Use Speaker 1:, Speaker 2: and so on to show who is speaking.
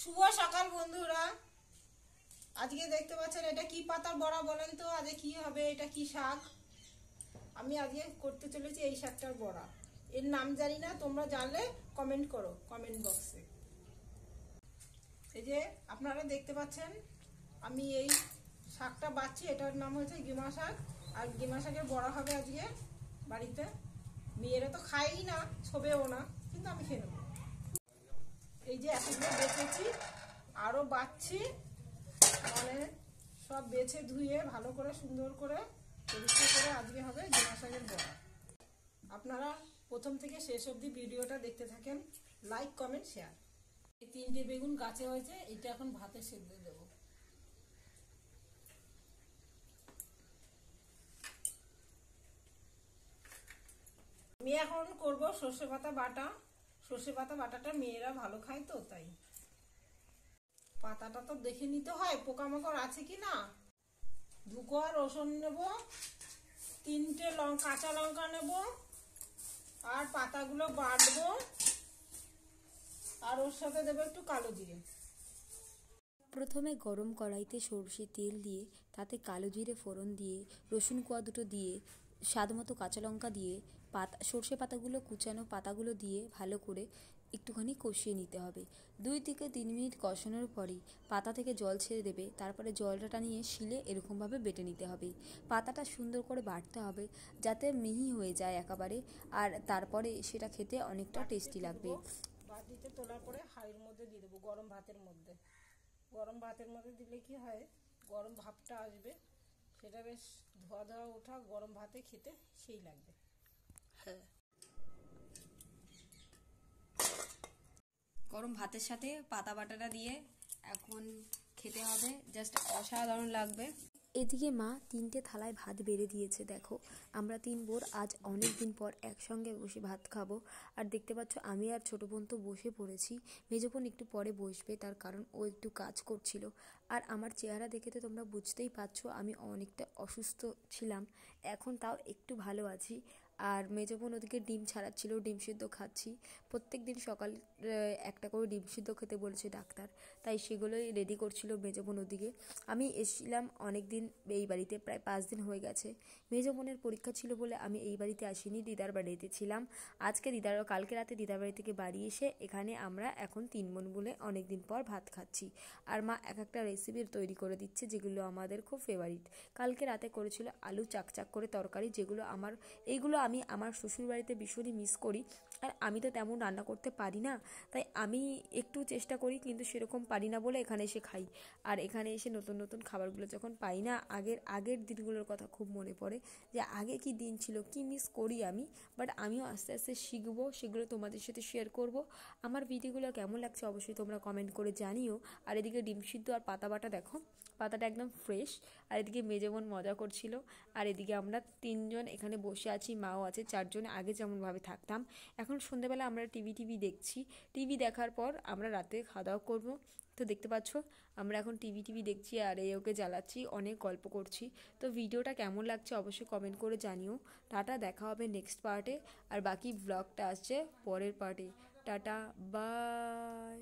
Speaker 1: শুভ সকাল বন্ধুরা। আজকে দেখতে পাচ্ছেন এটা কি পাতার বড়া বলেন তো? আজকে কি হবে? এটা কি শাক? আমি আজকে করতে চলেছি এই শাকটার বড়া। এর নাম জানি না, তোমরা জানলে কমেন্ট করো কমেন্ট বক্সে। এই যে আপনারা দেখতে পাচ্ছেন আমি এই শাকটা বাচ্ছি, এটার নাম হচ্ছে গিমা শাক। আর গিমা শাকের বড়া হবে আজকে বাড়িতে। মেয়েরা তো খায়ই না, ছোবেও না, কিন্তু আমি খেয়ে নেবো। এই যে এতগুলো বেছেছি, আরও বাচ্ছি, মানে সব বেছে ধুয়ে ভালো করে সুন্দর করে পরিষ্কার করে আজকে হবে গিমা শাকের বড়া। আপনারা প্রথম থেকে শেষ অবধি ভিডিওটা দেখতে থাকেন, লাইক কমেন্ট শেয়ার। এই 3টে বেগুন গাছে হয়েছে, এটা এখন ভাতে সেদ্ধ দেবো। আমি এখন করব সর্ষে পাতা বাটা। সর্ষে পাতা বাটাটা মেয়েরা ভালো খায় তো, তাই পাতাটা তো দেখে নিতে হয় পোকামাকড় আছে কি না। 2 কোয়া রসুন নেব, 3টে কাঁচা লঙ্কা নেব, আর পাতাগুলো বাটবো, আর ওর সাথে দেবো একটু কালো জিরে।
Speaker 2: প্রথমে গরম কড়াইতে সরষে তেল দিয়ে তাতে কালো জিরে ফোড়ন দিয়ে রসুন কোয়া দুটো দিয়ে স্বাদমতো কাঁচা লঙ্কা দিয়ে সর্ষে পাতাগুলো কুচানো পাতাগুলো দিয়ে ভালো করে একটুখানি কষিয়ে নিতে হবে। 2 থেকে 3 মিনিট কষানোর পরেই পাতা থেকে জল ছেড়ে দেবে। তারপরে জলটা টানিয়ে শিলে এরকমভাবে বেটে নিতে হবে। পাতাটা সুন্দর করে বাটতে হবে যাতে মিহি হয়ে যায় একেবারে, আর তারপরে সেটা খেতে অনেকটা টেস্টি লাগবে।
Speaker 1: বাটিতে তোলার পরে হাঁড়ির মধ্যে দিয়ে দেবো, গরম ভাতের মধ্যে। গরম ভাতের মধ্যে দিলে কি হয়, গরম ভাবটা আসবে, সেটা বেশ ধোয়া ধোয়া ওঠা গরম ভাতে খেতে সেই লাগবে।
Speaker 2: হ্যাঁ, গরম ভাতের সাথে পাতা বাটাটা দিয়ে এখন খেতে হবে, জাস্ট অসাধারণ লাগবে। এদিকে মা 3টে থালায় ভাত বেড়ে দিয়েছে। দেখো, আমরা 3 বোর আজ অনেক দিন পর একসঙ্গে বসে ভাত খাবো। আর দেখতে পাচ্ছ আমি আর ছোটো বোন তো বসে পড়েছি, মেজো বোন একটু পরে বসবে, তার কারণ ও একটু কাজ করছিল। আর আমার চেহারা দেখে তো তোমরা বুঝতেই পারছো আমি অনেকটা অসুস্থ ছিলাম, এখন তাও একটু ভালো আছি। আর মেজো বোন ওদিকে ডিম ছাড়াচ্ছিল, ডিম সিদ্ধ খাচ্ছি। প্রত্যেক দিন সকাল একটা করে ডিম সিদ্ধ খেতে বলেছে ডাক্তার, তাই সেগুলোই রেডি করছিল মেজো বোন ওদিকে। আমি এসেছিলাম অনেক দিন এই বাড়িতে, প্রায় 5 দিন হয়ে গেছে। মেজো বোনের পরীক্ষা ছিল বলে আমি এই বাড়িতে আসিনি, দিদার বাড়িতে ছিলাম। কালকে রাতে দিদার বাড়ি থেকে বাড়ি এসে এখানে আমরা এখন 3 বোন বলে অনেক দিন পর ভাত খাচ্ছি। আর মা এক একটা রেসিপি তৈরি করে দিচ্ছে যেগুলো আমাদের খুব ফেভারিট। কালকে রাতে করেছিল আলু চাকচাক করে তরকারি, যেগুলো এইগুলো আমি আমার শ্বশুর বাড়িতে ভীষণই মিস করি। আর আমি তো তেমন রান্না করতে পারি না, তাই আমি একটু চেষ্টা করি, কিন্তু সেরকম পারি না বলে এখানে এসে খাই। আর এখানে এসে নতুন নতুন খাবারগুলো যখন পাই না, আগের দিনগুলোর কথা খুব মনে পড়ে, যে আগে কি দিন ছিল, কি মিস করি আমি। বাট আমিও আস্তে আস্তে শিখবো, সেগুলো তোমাদের সাথে শেয়ার করব। আমার ভিডিওগুলো কেমন লাগছে অবশ্যই তোমরা কমেন্ট করে জানিও। আর এদিকে ডিম সিদ্ধ আর পাতা বাটা, দেখো পাতাটা একদম ফ্রেশ। আর এদিকে মেজো বোন মজা করছিল। আর এদিকে আমরা 3 জন এখানে বসে আছি, মাও আছে, 4 জন আগে যেমনভাবে থাকতাম। এখন সন্ধ্যেবেলা আমরা টিভি দেখছি। টিভি দেখার পর আমরা রাতে খাওয়া দাওয়া করবো। তো দেখতে পাচ্ছ আমরা এখন টিভি দেখছি আর ওকে জ্বালাচ্ছি, অনেক গল্প করছি। তো ভিডিওটা কেমন লাগছে অবশ্যই কমেন্ট করে জানিও। টাটা, দেখা হবে নেক্সট পার্টে, আর বাকি ব্লগটা আসছে পরের পার্টে। Tata, by.